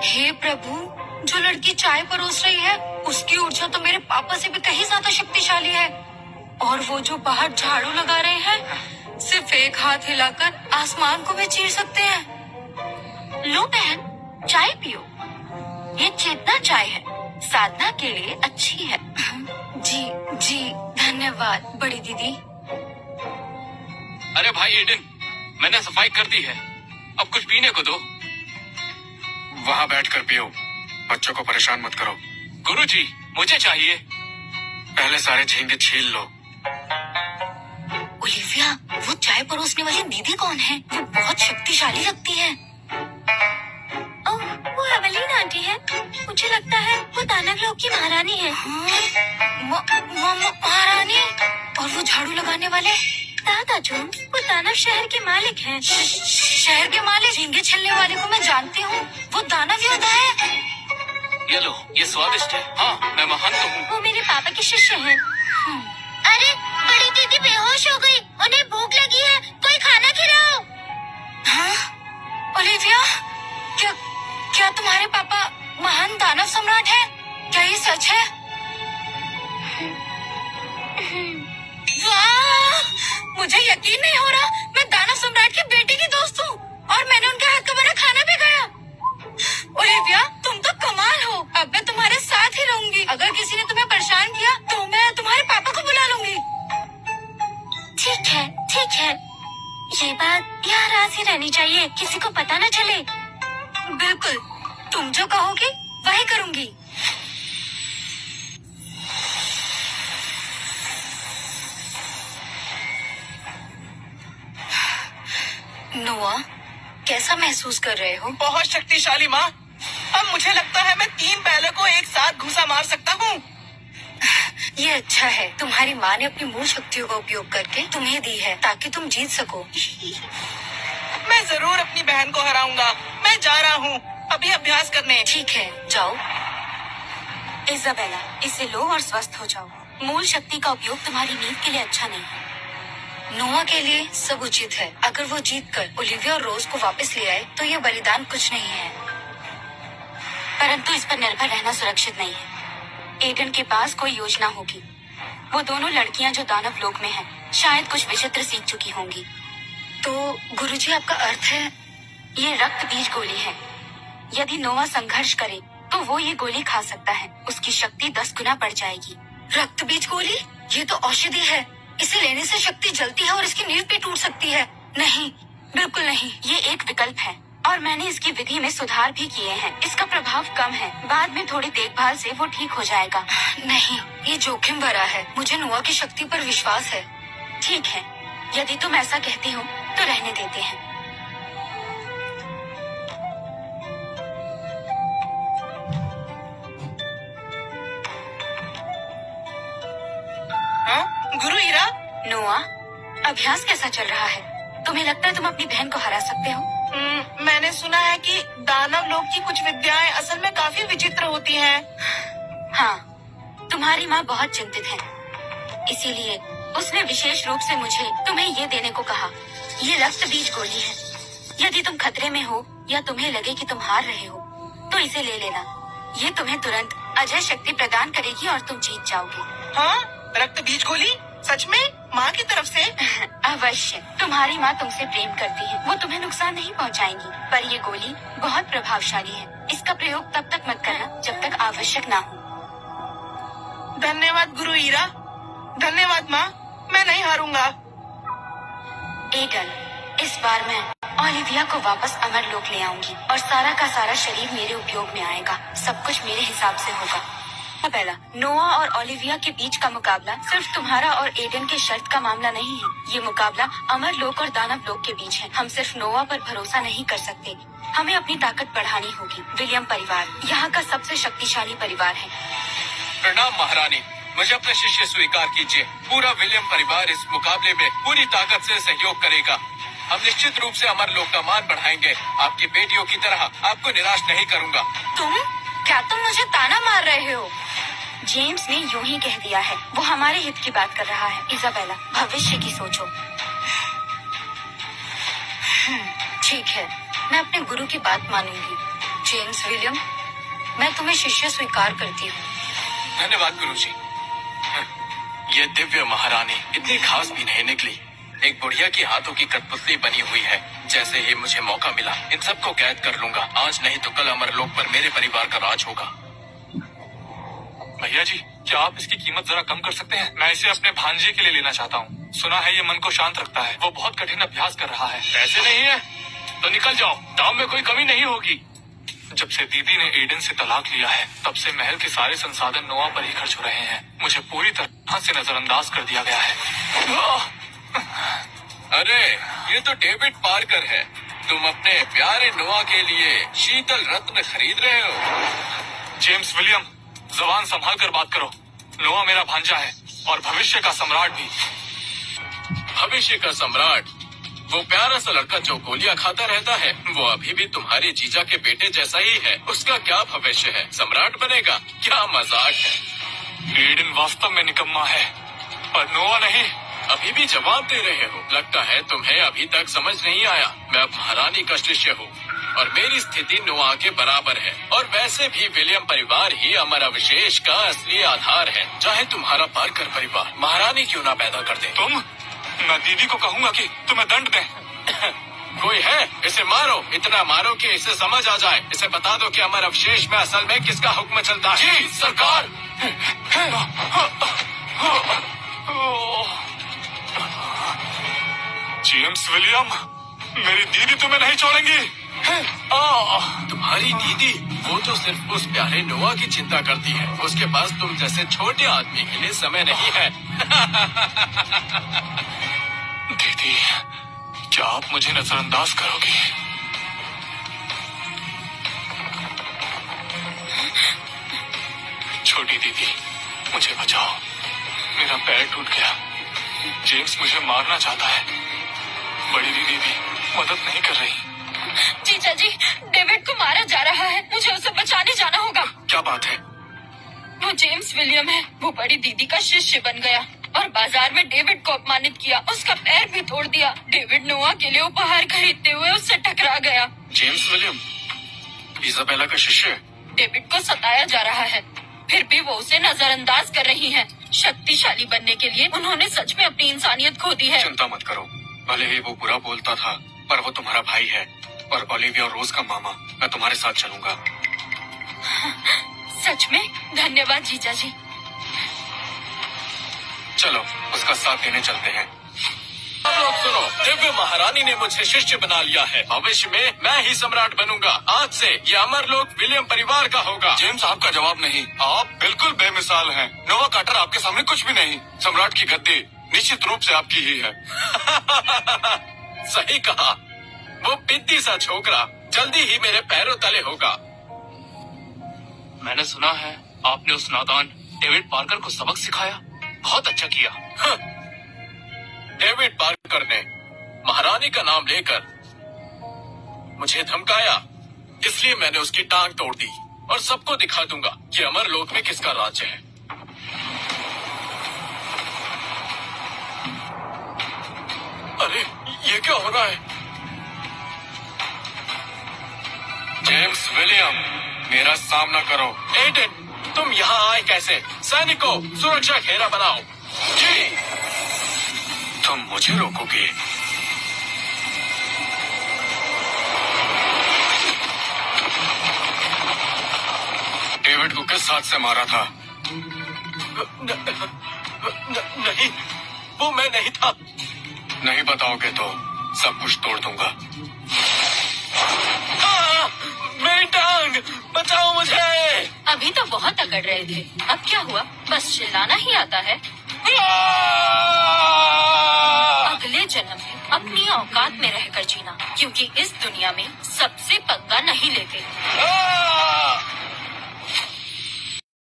हे प्रभु, जो लड़की चाय परोस रही है उसकी ऊर्जा तो मेरे पापा से भी कहीं ज्यादा शक्तिशाली है। और वो जो बाहर झाड़ू लगा रहे हैं, सिर्फ एक हाथ हिलाकर आसमान को भी चीर सकते हैं। लो बहन, चाय पियो। ये चेतना चाय है, साधना के लिए अच्छी है। जी जी, धन्यवाद बड़ी दीदी। अरे भाई एडन, मैंने सफाई कर दी है, अब कुछ पीने को दो। वहाँ बैठकर पियो, बच्चों को परेशान मत करो। गुरुजी, मुझे चाहिए। पहले सारे झींगे छील लो। ओलिविया, वो चाय परोसने वाली दीदी कौन है? वो बहुत शक्तिशाली लगती है। ओह, वो एवेलिन आंटी है। मुझे लगता है वो दानव लोग की महारानी है। महारानी? और वो झाड़ू लगाने वाले? दादा जोन्स, वो दानव शहर के मालिक हैं। शहर के मालिक? झींगे छीलने वाले को मैं जानती हूँ, वो दानव योद्धा है। ये लो, ये स्वादिष्ट है। हाँ, मैं महान तो हूँ। वो मेरे पापा के शिष्य हैं। अरे, बड़ी दीदी बेहोश हो गई, उन्हें भूख लगी है, कोई खाना खिलाओ। हाँ? ओलिविया, क्या क्या तुम्हारे पापा महान दानव सम्राट हैं? क्या ये सच है? वाह! मुझे यकीन नहीं हो रहा, मैं दानव सम्राट की बेटी की दोस्त हूँ और मैंने उनके हाथ का बना खाना भी खाया। ओलिविया, तुम तो कमाल हो। अब मैं तुम्हारे साथ ही रहूंगी। अगर किसी ने तुम्हें परेशान किया तो मैं तुम्हारे पापा को बुला लूंगी। ठीक है, ठीक है। ये बात यहाँ राज ही रहनी चाहिए, किसी को पता न चले। बिल्कुल, तुम जो कहोगी वही करूंगी। नोआ, कैसा महसूस कर रहे हो? बहुत शक्तिशाली माँ। अब मुझे लगता है मैं 3 बैलों को एक साथ घुसा मार सकता हूँ। ये अच्छा है, तुम्हारी माँ ने अपनी मूल शक्तियों का उपयोग करके तुम्हें दी है ताकि तुम जीत सको। मैं जरूर अपनी बहन को हराऊंगा। मैं जा रहा हूँ अभी अभ्यास करने। ठीक है, जाओ। इजाबेला, इसे लो और स्वस्थ हो जाओ। मूल शक्ति का उपयोग तुम्हारी नींद के लिए अच्छा नहीं है। नोआ के लिए सब उचित है। अगर वो जीतकर ओलिविया और रोज को वापस ले आए तो ये बलिदान कुछ नहीं है। परंतु इस पर निर्भर रहना सुरक्षित नहीं है। एडन के पास कोई योजना होगी। वो दोनों लड़कियां जो दानव लोक में हैं, शायद कुछ विचित्र सीख चुकी होंगी। तो गुरुजी, आपका अर्थ है? ये रक्त बीज गोली है। यदि नोआ संघर्ष करे तो वो ये गोली खा सकता है। उसकी शक्ति 10 गुना बढ़ जाएगी। रक्त बीज गोली? ये तो औषधि है। इसे लेने से शक्ति जलती है और इसकी नींव भी टूट सकती है। नहीं, बिल्कुल नहीं। ये एक विकल्प है और मैंने इसकी विधि में सुधार भी किए हैं। इसका प्रभाव कम है, बाद में थोड़ी देखभाल से वो ठीक हो जाएगा। नहीं, ये जोखिम भरा है। मुझे नोआ की शक्ति पर विश्वास है। ठीक है, यदि तुम ऐसा कहती हो तो रहने देते हैं। हाँ? गुरु हीरा? नोआ, अभ्यास कैसा चल रहा है? तुम्हें लगता है तुम अपनी बहन को हरा सकते हो? मैंने सुना है कि दानव लोग की कुछ विद्याएं असल में काफी विचित्र होती हैं। हाँ, तुम्हारी माँ बहुत चिंतित है, इसीलिए उसने विशेष रूप से मुझे तुम्हें ये देने को कहा। ये रक्त बीज गोली है। यदि तुम खतरे में हो या तुम्हें लगे कि तुम हार रहे हो तो इसे ले लेना। ये तुम्हें तुरंत अजय शक्ति प्रदान करेगी और तुम जीत जाओगे। हाँ? रक्त बीज गोली? सच में? माँ की तरफ से? अवश्य। तुम्हारी माँ तुमसे प्रेम करती है, वो तुम्हें नुकसान नहीं पहुँचाएंगी। पर ये गोली बहुत प्रभावशाली है। इसका प्रयोग तब तक मत करना जब तक आवश्यक ना हो। धन्यवाद गुरु हीरा। धन्यवाद माँ, मैं नहीं हारूंगा। एडन, इस बार मैं ओलिविया को वापस अमरलोक ले आऊंगी और सारा का सारा शरीर मेरे उपयोग में आएगा। सब कुछ मेरे हिसाब से होगा। पहला, नोआ और ओलिविया के बीच का मुकाबला सिर्फ तुम्हारा और एडन के शर्त का मामला नहीं है। ये मुकाबला अमरलोक और दानव लोक के बीच है। हम सिर्फ नोआ पर भरोसा नहीं कर सकते, हमें अपनी ताकत बढ़ानी होगी। विलियम परिवार यहाँ का सबसे शक्तिशाली परिवार है। प्रणाम महारानी, मुझे अपने शिष्य स्वीकार कीजिए। पूरा विलियम परिवार इस मुकाबले में पूरी ताकत से सहयोग करेगा। हम निश्चित रूप से अमरलोक का मान बढ़ाएंगे। आपकी बेटियों की तरह आपको निराश नहीं करूंगा। क्या तुम मुझे ताना मार रहे हो? जेम्स ने यूं ही कह दिया है। वो हमारे हित की बात कर रहा है। इजाबेला, भविष्य की सोचो। ठीक है, मैं अपने गुरु की बात मानूंगी। जेम्स विलियम, मैं तुम्हें शिष्य स्वीकार करती हूँ। धन्यवाद गुरुजी। ये दिव्य महारानी इतनी खास भी नहीं निकली। एक बुढ़िया की हाथों की कठपुतली बनी हुई है। जैसे ही मुझे मौका मिला इन सबको कैद कर लूंगा। आज नहीं तो कल अमरलोक पर मेरे परिवार का राज होगा। भैया जी, क्या आप इसकी कीमत जरा कम कर सकते हैं? मैं इसे अपने भांजे के लिए लेना चाहता हूँ। सुना है ये मन को शांत रखता है। वो बहुत कठिन अभ्यास कर रहा है। पैसे नहीं है तो निकल जाओ, दाम में कोई कमी नहीं होगी। जब से दीदी ने एडन से तलाक लिया है तब से महल के सारे संसाधन नोआ पर ही खर्च हो रहे हैं। मुझे पूरी तरह से नजरअंदाज कर दिया गया है। अरे ये तो डेविड पार्कर है। तुम अपने प्यारे नोआ के लिए शीतल रत्न खरीद रहे हो। जेम्स विलियम, जबान संभाल कर बात करो। नोआ मेरा भांजा है और भविष्य का सम्राट भी। भविष्य का सम्राट? वो प्यारा सा लड़का जो गोलियां खाता रहता है, वो अभी भी तुम्हारे जीजा के बेटे जैसा ही है। उसका क्या भविष्य है? सम्राट बनेगा? क्या मजाक है। एडन वास्तव में निकम्मा है पर नोआ नहीं। अभी भी जवाब दे रहे हो? लगता है तुम्हें अभी तक समझ नहीं आया। मैं अब महारानी का शिष्य हूँ और मेरी स्थिति नोआ के बराबर है। और वैसे भी विलियम परिवार ही अमर अवशेष का असली आधार है। चाहे तुम्हारा पार्कर परिवार महारानी क्यों ना पैदा कर दे। तुम? मैं दीदी को कहूँगा कि तुम्हें दंड दें। कोई है? इसे मारो, इतना मारो कि इसे समझ आ जाए। इसे बता दो कि अमर अवशेष में असल में किसका हुक्म चलता है। जी सरकार। जेम्स विलियम, मेरी दीदी तुम्हें नहीं छोड़ेंगी। तुम्हारी दीदी? वो तो सिर्फ उस प्यारे नोआ की चिंता करती है। उसके पास तुम जैसे छोटे आदमी के लिए समय नहीं है। दीदी, क्या आप मुझे नजरअंदाज करोगी? छोटी दीदी, मुझे बचाओ। मेरा पैर टूट गया। जेम्स मुझे मारना चाहता है। बड़ी दीदी भी मदद नहीं कर रही। जीजा जी, डेविड को मारा जा रहा है। मुझे उसे बचाने जाना होगा। क्या बात है? वो जेम्स विलियम है। वो बड़ी दीदी का शिष्य बन गया और बाजार में डेविड को अपमानित किया। उसका पैर भी तोड़ दिया। डेविड नोआ के लिए उपहार खरीदते हुए उससे टकरा गया। जेम्स विलियम इजाबेला का शिष्य? डेविड को सताया जा रहा है, फिर भी वो उसे नजरअंदाज कर रही हैं। शक्तिशाली बनने के लिए उन्होंने सच में अपनी इंसानियत खो दी है। चिंता मत करो। भले ही वो बुरा बोलता था पर वो तुम्हारा भाई है और ओलिविया और रोज का मामा। मैं तुम्हारे साथ चलूंगा। सच में? धन्यवाद जीजा जी। चलो उसका साथ देने चलते हैं। अब लोग सुनो, दिव्य महारानी ने मुझे शिष्य बना लिया है। भविष्य में मैं ही सम्राट बनूंगा। आज से ये अमरलोक विलियम परिवार का होगा। जेम्स, आपका जवाब नहीं। आप बिल्कुल बेमिसाल हैं। नोवा कार्टर आपके सामने कुछ भी नहीं। सम्राट की गद्दी निश्चित रूप से आपकी ही है। सही कहा। वो पिद्दी सा छोकरा जल्दी ही मेरे पैरों तले होगा। मैंने सुना है आपने उस नादान डेविड पार्कर को सबक सिखाया। बहुत अच्छा किया। डेविड पार्कर ने महारानी का नाम लेकर मुझे धमकाया, इसलिए मैंने उसकी टांग तोड़ दी और सबको दिखा दूंगा कि अमरलोक में किसका राज्य है। अरे ये क्या हो रहा है? जेम्स विलियम, मेरा सामना करो। एडन, तुम यहाँ आए कैसे? सैनिकों, सुरक्षा घेरा बनाओ। जी। तुम मुझे रोकोगे? डेविड को किस हाथ से मारा था? नहीं, वो मैं नहीं था। नहीं बताओगे तो सब कुछ तोड़ दूंगा। मेरी टांग, बचाओ मुझे। अभी तो बहुत अकड़ रहे थे, अब क्या हुआ? बस चिल्लाना ही आता है। अगले जन्म में अपनी औकात में रहकर जीना, क्योंकि इस दुनिया में सबसे पंगा नहीं लेते।